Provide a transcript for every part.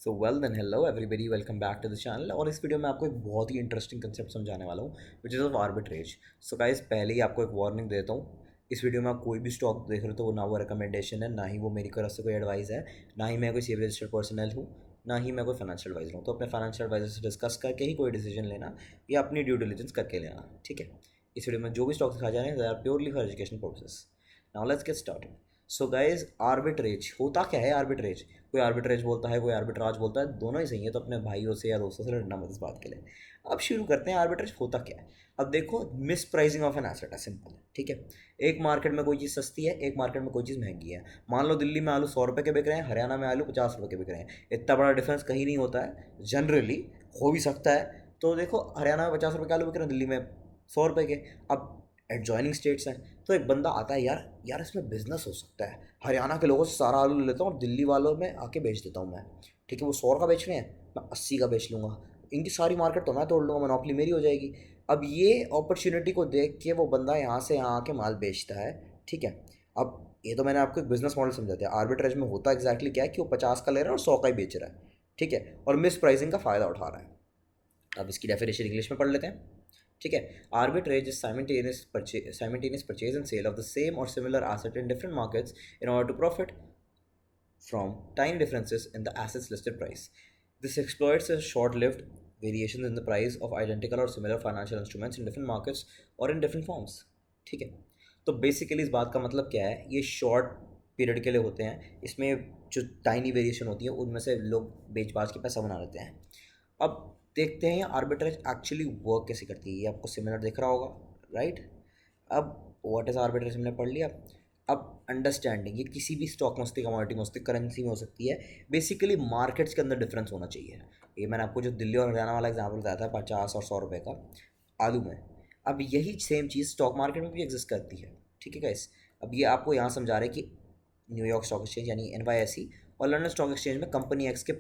So well then hello everybody, welcome back to the channel. और इस video में आपको एक बहुत ही इंटरेस्टिंग कंसेप्ट समझाने वाला हूँ which is of arbitrage. So guys, पहले ही आपको एक वार्निंग देता हूँ, इस वीडियो में आप कोई भी स्टॉक देख रहे हो तो वो ना वो रिकमेंडेशन है, ना ही वो मेरी तरफ से कोई एडवाइस है, ना ही मैं कोई सेफ रजिस्टर्ड पर्सनल हूँ, ना ही मैं कोई फाइनेंशियल एडवाइजर हूँ। तो अपने फाइनेंशियल एडवाइजर से डिस्कस करके ही कोई डिसीजन लेना या अपनी ड्यू डिलिजेंस करके लेना, ठीक है। इस वीडियो में जो भी स्टॉक दिखाए जा रहे हैं they are purely for education purposes. Now let's get started. So guys, arbitrage होता क्या है? आर्बिट्रेज, कोई आर्बिट्रेज बोलता है, कोई आर्बिट्राज बोलता है, दोनों ही सही है। तो अपने भाइयों से या दोस्तों से लड़ना मत इस बात के लिए। अब शुरू करते हैं, आर्बिट्रेज होता क्या है। अब देखो, miss pricing of an asset है, सिंपल है, ठीक है। एक मार्केट में कोई चीज़ सस्ती है, एक मार्केट में कोई चीज़ महंगी है। मान लो दिल्ली में आलू 100 रुपये के बिक रहे हैं, हरियाणा में आलू 50 रुपये के बिक रहे हैं। इतना बड़ा डिफरेंस कहीं नहीं होता है, जनरली हो भी सकता है। तो देखो, हरियाणा में 50 रुपये के आलू बिक रहे हैं, दिल्ली में 100 रुपये के। अब एडजॉइनिंग स्टेट्स हैं, तो एक बंदा आता है, यार यार इसमें बिजनेस हो सकता है, हरियाणा के लोगों से सारा आलू ले लेता हूँ और दिल्ली वालों में आके बेच देता हूँ मैं, ठीक है। वो 100 का बेच रहे हैं, मैं 80 का बेच लूँगा, इनकी सारी मार्केट तो मैं तोड़ लूँगा, मोनोपोली मेरी हो जाएगी। अब ये अपॉर्चुनिटी को देख के वो बंदा यहाँ से यहाँ आके माल बेचता है, ठीक है। अब ये तो मैंने आपको एक बिजनेस मॉडल समझा दिया। आर्बिट्रेज में होता एग्जैक्टली क्या है कि वो 50 का ले रहा है और 100 का ही बेच रहा है, ठीक है, और मिस प्राइसिंग का फ़ायदा उठा रहा है। अब इसकी डेफिनेशन इंग्लिश में पढ़ लेते हैं, ठीक है। Arbitrage is simultaneous purchase and sale of the same or similar asset in different markets in order to profit from tiny differences in the asset's listed price. This exploits a short-lived variations in the price of identical or similar financial instruments in different markets or in different forms, ठीक है। तो basically इस बात का मतलब क्या है, ये शॉर्ट पीरियड के लिए होते हैं, इसमें जो टाइनी वेरिएशन होती है उनमें से लोग बेच बाज के पैसा बना लेते हैं। अब देखते हैं आर्बिट्रेज एक्चुअली वर्क कैसे करती है। ये आपको सिमिलर दिख रहा होगा, राइट। अब व्हाट इज आर्बिट्रेज हमने पढ़ लिया। अब अंडरस्टैंडिंग, ये किसी भी स्टॉक में होती है, कमोडिटी में होती है, करेंसी में हो सकती है। बेसिकली मार्केट्स के अंदर डिफरेंस होना चाहिए। ये मैंने आपको जो दिल्ली और हरियाणा वाला एग्जाम्पल बताया था 50 और 100 रुपये का आलू में, अब यही सेम चीज़ स्टॉक मार्केट में भी एग्जिस्ट करती है, ठीक है गाइस। अब ये आपको यहाँ समझा रहे हैं कि न्यूयॉर्क स्टॉक एक्सचेंज यानी NYSE और लंदन स्टॉक एक्सचेंज में कंपनी एक्स के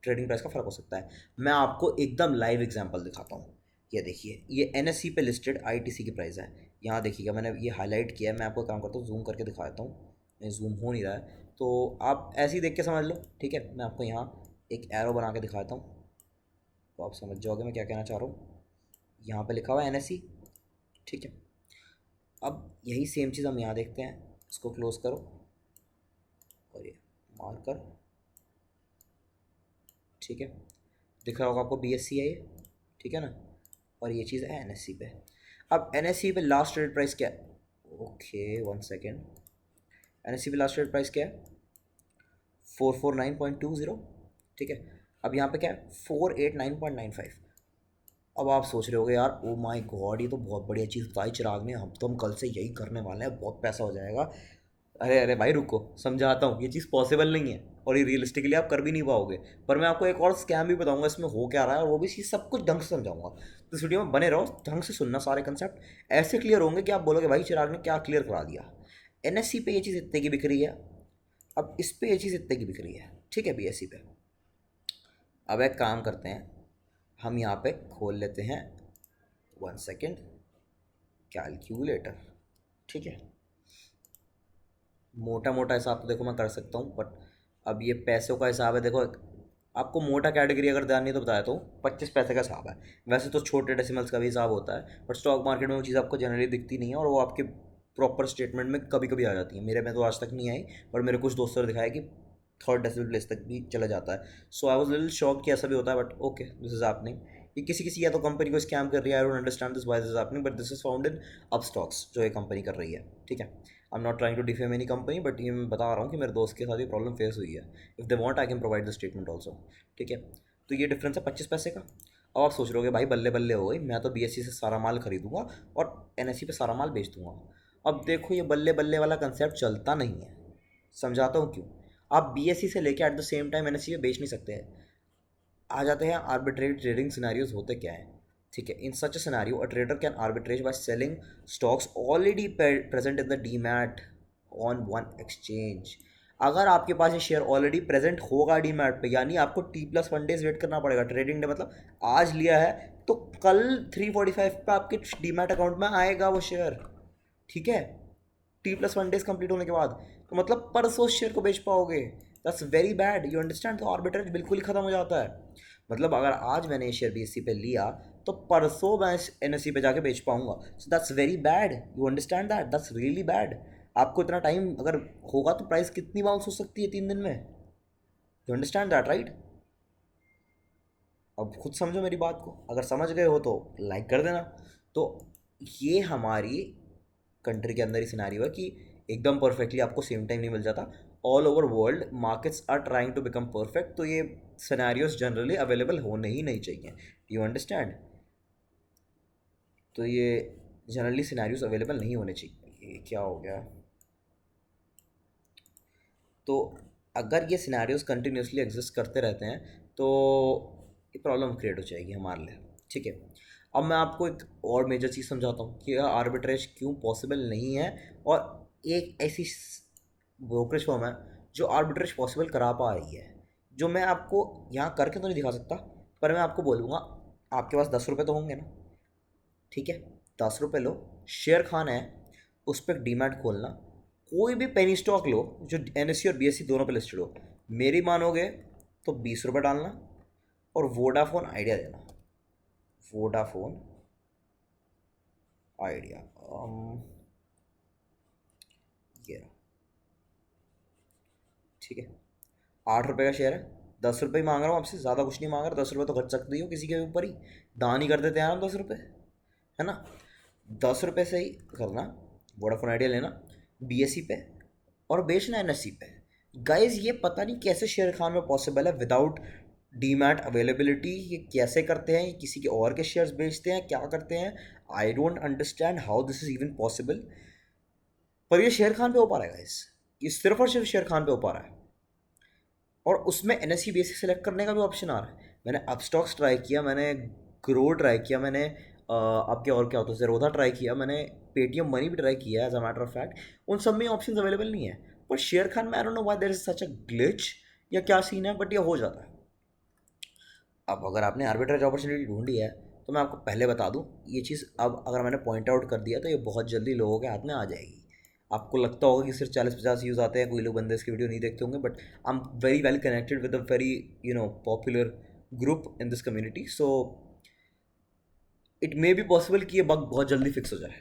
ट्रेडिंग प्राइस का फ़र्क हो सकता है। मैं आपको एकदम लाइव एग्जांपल दिखाता हूँ। ये देखिए, ये NSE पे लिस्टेड ITC की प्राइस है। यहाँ देखिएगा, मैंने ये हाईलाइट किया है। मैं आपको काम करता हूँ, जूम करके दिखा देता हूँ। नहीं, जूम हो नहीं रहा है तो आप ऐसे ही देख के समझ लो, ठीक है। मैं आपको यहाँ एक एरो बना के दिखाता हूँ तो आप समझ जाओगे मैं क्या कहना चाह रहा हूँ। यहाँ पर लिखा हुआ है NSE, ठीक है। अब यही सेम चीज़ हम यहाँ देखते हैं। इसको क्लोज करो और ये मार्कर, ठीक है, दिख रहा होगा आपको। BSE है ये, ठीक है ना, और ये चीज़ है NSE पे। अब NSE पे लास्ट ट्रेड प्राइस क्या है? Okay, 1 second. NSE पे लास्ट ट्रेड प्राइस क्या है? 449.20, ठीक है। अब यहाँ पे क्या है? 489.95। अब आप सोच रहे होगे, यार ओ माय गॉड, ये तो बहुत बढ़िया चीज़ बताई चिराग ने, हम कल से यही करने वाले हैं, बहुत पैसा हो जाएगा। अरे अरे भाई रुको, समझाता हूँ। ये चीज़ पॉसिबल नहीं है और ये रियलिस्टिकली आप कर भी नहीं पाओगे। पर मैं आपको एक और स्कैम भी बताऊंगा इसमें हो क्या रहा है, और वो भी चीज़ सब कुछ ढंग से समझाऊंगा। तो इस वीडियो में बने रहो, ढंग से सुनना, सारे कंसेप्ट ऐसे क्लियर होंगे कि आप बोलोगे भाई चिराग ने क्या क्लियर करा दिया। NSE पे ये चीज़ इतने की बिक रही है, अब इस पे ये चीज़ इतने की बिक रही है, ठीक है, BSE पे। अब एक काम करते हैं, हम यहाँ पे खोल लेते हैं 1 सेकेंड कैलकुलेटर, ठीक है। मोटा मोटा हिसाब तो देखो मैं कर सकता हूँ, बट अब ये पैसों का हिसाब है। देखो, आपको मोटा कैटेगरी अगर ध्यान नहीं तो बताया तो 25 पैसे का हिसाब है। वैसे तो छोटे डेसिमल्स का भी हिसाब होता है, बट स्टॉक मार्केट में वो चीज़ आपको जनरली दिखती नहीं है, और वो आपके प्रॉपर स्टेटमेंट में कभी कभी आ जाती है। मेरे में तो आज तक नहीं आई, पर मेरे कुछ दोस्तों ने दिखाया कि थर्ड डेसिमल प्लेस तक भी चला जाता है। सो आई वॉज लिटिल शॉक कि ऐसा भी होता है, but okay, this is happening. ये किसी किसी या तो कंपनी को स्कैम कर रही है, I don't understand this why this is happening, but this is found in up stocks जो ये कंपनी कर रही है, ठीक है। I am not trying to defame any company, but ये मैं बता रहा हूँ कि मेरे दोस्त के साथ ये प्रॉब्लम फेस हुई है। If they want I can provide the statement also, ठीक है। तो ये डिफरेंस है 25 पैसे का। अब आप सोच रहे हो भाई बल्ले बल्ले हो गई, मैं तो BSE से सारा माल खरीदूंगा और NSE पे सारा माल बेच दूंगा। अब देखो, ये बल्ले बल्ले वाला कंसेप्ट चलता नहीं है, समझाता हूँ क्यों। आप BSE से लेके at the same time NSE पे बेच नहीं सकते हैं। आ जाते हैं आर्बिट्रेट ट्रेडिंग सिनेरियोज होते क्या है, ठीक है। In such a scenario a trader can arbitrage by selling stocks already present in the demat on one exchange. अगर आपके पास ये शेयर ऑलरेडी प्रेजेंट होगा डीमैट पे, यानी आपको T+1 डेज वेट करना पड़ेगा। ट्रेडिंग डे मतलब आज लिया है तो कल 3:45 पे आपके डीमैट अकाउंट में आएगा वो शेयर, ठीक है। T+1 डेज कंप्लीट होने के बाद, तो मतलब परसों शेयर को बेच पाओगे। That's very bad, you understand. तो आर्बिट्रेज बिल्कुल ही ख़त्म हो जाता है। मतलब अगर आज मैंने ये शेयर BSE पे लिया तो परसों मैं NSE पे जाके बेच पाऊंगा। So that's very bad, you understand that, that's really bad. आपको इतना टाइम अगर होगा तो प्राइस कितनी बाउंस हो सकती है 3 दिन में, यू अंडरस्टैंड दैट राइट। अब खुद समझो मेरी बात को, अगर समझ गए हो तो लाइक कर देना। तो ये हमारी कंट्री के अंदर ही सिनेरियो है कि एकदम परफेक्टली आपको सेम टाइम नहीं मिल जाता। All over world markets are trying to become perfect, तो ये सिनेरियोज जनरली अवेलेबल होने ही नहीं चाहिए, यू अंडरस्टैंड। तो ये जनरली सिनेरियोज अवेलेबल नहीं होने चाहिए। ये क्या हो गया। तो अगर ये सिनेरियोज कंटिन्यूसली एग्जिस्ट करते रहते हैं तो ये प्रॉब्लम क्रिएट हो जाएगी हमारे लिए, ठीक है। अब मैं आपको एक और मेजर चीज़ समझाता हूँ कि आर्बिट्रेज क्यों पॉसिबल नहीं है, और एक ऐसी ब्रोकरेज फर्म है जो आर्बिट्रेज पॉसिबल करा पा रही है, जो मैं आपको यहाँ करके तो नहीं दिखा सकता, पर मैं आपको बोलूँगा आपके पास 10 रुपये तो होंगे ना, ठीक है। 10 रुपये लो, शेयर खाना है, उस पर डीमैट खोलना, कोई भी पेनी स्टॉक लो जो NSE और BSE दोनों पे लिस्टेड हो, मेरी मानोगे तो 20 रुपये डालना और वोडाफोन आइडिया देना। वोडाफोन आइडिया ये रहा, ठीक है। 8 रुपये का शेयर है, 10 रुपये ही मांग रहा हूँ आपसे, ज़्यादा कुछ नहीं मांग रहा। 10 रुपये तो खर्च सकती हो किसी के ऊपर ही, दान ही कर देते हैं हम 10 रुपये, है ना। 10 रुपये से ही करना, वोडाफोन आइडिया लेना BSE पे और बेचना NSE पे। गाइज ये पता नहीं कैसे शेयर खान में पॉसिबल है विदाउट डीमैट अवेलेबिलिटी। ये कैसे करते हैं, ये किसी के और के शेयर्स बेचते हैं, क्या करते हैं, आई don't understand how this is even possible. पर ये शेयर खान पे हो पा रहा है गाइज, ये सिर्फ और सिर्फ शेयर खान पे हो पा रहा है। और उसमें NSE BSE सेलेक्ट करने का भी ऑप्शन आ रहा है। मैंने अपस्टॉक्स ट्राई किया, मैंने ग्रो ट्राई किया, मैंने आपके और क्या होता है ज़ेरोधा ट्राई किया, मैंने पेटीएम मनी भी ट्राई किया as a matter of fact, उन सब में ऑप्शन अवेलेबल नहीं है। पर शेयर खान में I don't know why there is such a glitch या क्या सीन है, बट ये हो जाता है। अब अगर आपने आर्बिट्रेज अपॉर्चुनिटी ढूंढी है तो मैं आपको पहले बता दूं, ये चीज़ अब अगर मैंने पॉइंट आउट कर दिया तो ये बहुत जल्दी लोगों के हाथ में आ जाएगी। आपको लगता होगा कि सिर्फ 40-50 यूज़ आते हैं, कोई लोग बंदे इसकी वीडियो नहीं देखते होंगे, but I am very well connected with a very popular group in this community, so it may be possible कि ये बग बहुत जल्दी फिक्स हो जाए।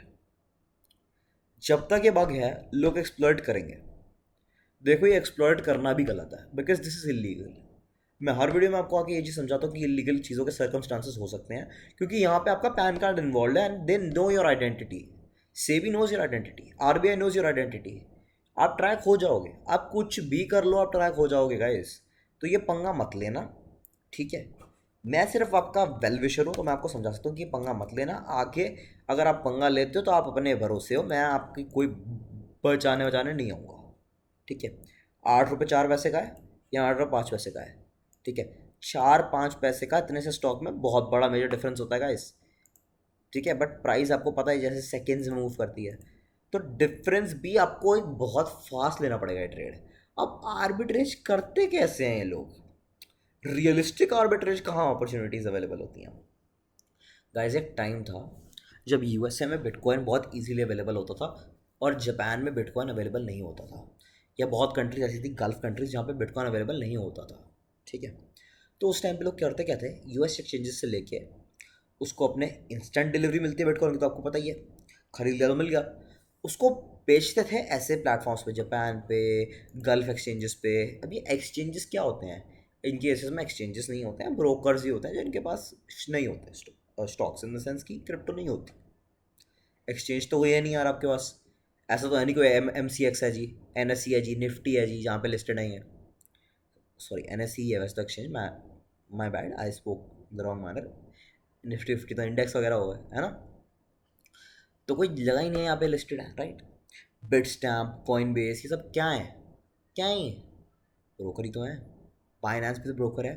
जब तक ये बग है लोग एक्सप्लॉइट करेंगे। देखो ये एक्सप्लॉइट करना भी गलत है बिकॉज दिस इज इलीगल। मैं हर वीडियो में आपको आके ये चीज़ समझाता हूँ कि इलीगल चीज़ों के सर्कमस्टांसेस हो सकते हैं, क्योंकि यहाँ पे आपका पैन कार्ड इन्वॉल्व है and they know your identity. SEBI knows your identity, RBI knows your identity. आप ट्रैक हो जाओगे, आप कुछ भी कर लो आप ट्रैक हो जाओगे गाइस। तो ये पंगा मत लेना, ठीक है। मैं सिर्फ आपका वेल विशर हूँ तो मैं आपको समझा सकता हूँ कि पंगा मत लेना। आगे अगर आप पंगा लेते हो तो आप अपने भरोसे हो, मैं आपकी कोई बचाने बचाने नहीं आऊँगा, ठीक है। 8 रुपये 4 पैसे का है या 8 रुपये 5 पैसे का है, ठीक है। 4-5 पैसे का इतने से स्टॉक में बहुत बड़ा मेजर डिफरेंस होता है गाइस, ठीक है। बट प्राइस आपको पता है जैसे सेकेंड्स में मूव करती है, तो डिफरेंस भी आपको एक बहुत फास्ट लेना पड़ेगा ये ट्रेड। अब आर्बिट्रेज करते कैसे हैं ये लोग, रियलिस्टिक आर्बिट्रेज कहाँ अपॉर्चुनिटीज़ अवेलेबल होती हैं। गाइस एक टाइम था जब USA में बिटकॉइन बहुत इजीली अवेलेबल होता था और जापान में बिटकॉइन अवेलेबल नहीं होता था, या बहुत कंट्रीज ऐसी थी गल्फ कंट्रीज जहाँ पे बिटकॉइन अवेलेबल नहीं होता था, ठीक है। तो उस टाइम पे लोग करते क्या थे, US एक्सचेंजेस से लेके उसको अपने इंस्टेंट डिलीवरी मिलती है बिटकॉइन की, तो आपको पता ही है, खरीद लिया तो मिल गया। उसको बेचते थे ऐसे प्लेटफॉर्म्स पे, जापान पे, गल्फ एक्सचेंजेस पे। अब ये एक्सचेंजेस क्या होते हैं, इन केसेस में एक्सचेंजेस नहीं होते हैं, ब्रोकर्स ही होते हैं जिनके पास नहीं होते स्टॉक्स, इन द सेंस की क्रिप्टो नहीं होती। एक्सचेंज तो कोई है नहीं यार आपके पास, ऐसा तो है नहीं कोई MCX है जी, NSE है जी, निफ्टी है जी जहाँ पे लिस्टेड नहीं है। सॉरी NSE है वैसे तो exchange, my bad I spoke the wrong manner. Nifty 50 तो इंडेक्स वगैरह हो गए, है ना। तो कोई जगह ही नहीं है यहाँ पे लिस्टेड है, राइट। बिटस्टैम्प, कॉइनबेस, ये सब क्या है, क्या है ये, ब्रोकर ही तो है। बाइनेंस भी तो ब्रोकर है।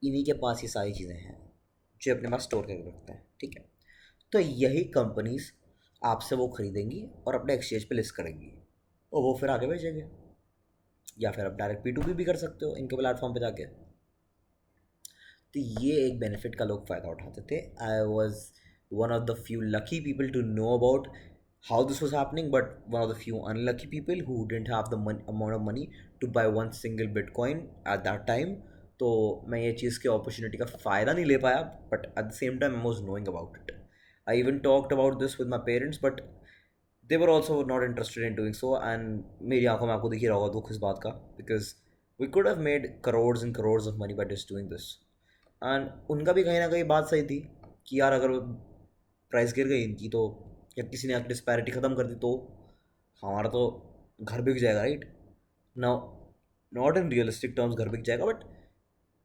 इन्हीं के पास ये सारी चीज़ें हैं जो अपने पास स्टोर करके रखते हैं, ठीक है। तो यही कंपनीज आपसे वो खरीदेंगी और अपने एक्सचेंज पे लिस्ट करेंगी और वो फिर आगे भेजेंगे, या फिर आप डायरेक्ट P2P भी कर सकते हो इनके प्लेटफॉर्म पे जाके। तो ये एक बेनिफिट का लोग फ़ायदा उठाते थे। I was one of the few lucky people to know about how this was happening, but one of the few unlucky people who didn't have the amount of money to buy one single Bitcoin at that time. तो मैं ये चीज़ की opportunity का फ़ायदा नहीं ले पाया, but at the same time I was knowing about it. I even talked about this with my parents, but they were also not interested in doing so. And मेरी आंखों में आपको दिख ही रहा होगा दुख इस बात का, because we could have made crores and crores of money by just doing this. And उनका भी कहीं ना कहीं बात सही थी कि यार अगर प्राइस गिर गई इनकी, तो या किसी ने डिस्पैरिटी ख़त्म कर दी, तो हमारा तो घर बिक जाएगा, right. Now not in realistic terms घर बिक जाएगा, बट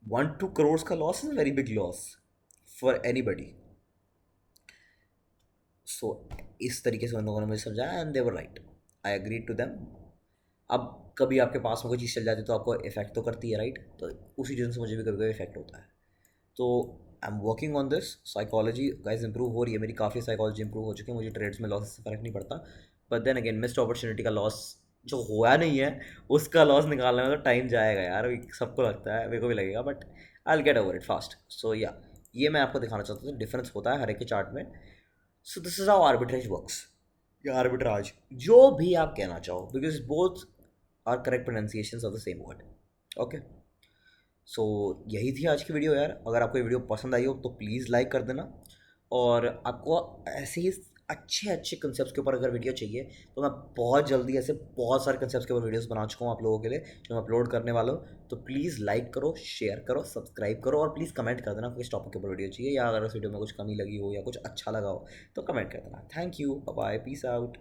1-2 करोड़ का loss is a very big loss for anybody. So इस तरीके से उन लोगों ने मुझे समझाया and they were right. I agree to them. अब कभी आपके पास में कोई चीज़ चल जाती है तो आपको इफेक्ट तो करती है, राइट. तो उसी चीज़ से मुझे भी कभी कभी इफेक्ट होता है. तो I am working on this. Psychology guys improve हो रही है मेरी, काफ़ी साइकोलॉजी इंप्रूव हो चुकी है. मुझे ट्रेड्स में लॉस से फ़र्क नहीं पड़ता, but then again missed opportunity का लॉस जो हुआ नहीं है उसका लॉस निकालने में तो टाइम जाएगा यार. सबको लगता है, मेरे को भी लगेगा, but I will get over it fast. So या ये मैं आपको दिखाना चाहता था, डिफरेंस होता है हर एक के चार्ट में. So this is how arbitrage works, या आर्बिट्राज, जो भी आप कहना चाहो, because both are correct pronunciations of the same word. Okay, so यही थी आज की वीडियो यार. अगर आपको ये वीडियो पसंद आई हो तो प्लीज़ लाइक कर देना. और आपको ऐसे ही अच्छे अच्छे कंसेप्ट के ऊपर अगर वीडियो चाहिए तो मैं बहुत जल्दी ऐसे बहुत सारे कंसेप्ट के ऊपर वीडियोस बना चुका हूँ आप लोगों के लिए, जो मैं अपलोड करने वाला हूँ. तो प्लीज़ लाइक करो, शेयर करो, सब्सक्राइब करो, और प्लीज़ कमेंट कर देना किस टॉपिक के ऊपर वीडियो चाहिए, या अगर इस वीडियो में कुछ कमी लगी हो या कुछ अच्छा लगा हो तो कमेंट कर देना. Thank you, bye, peace out.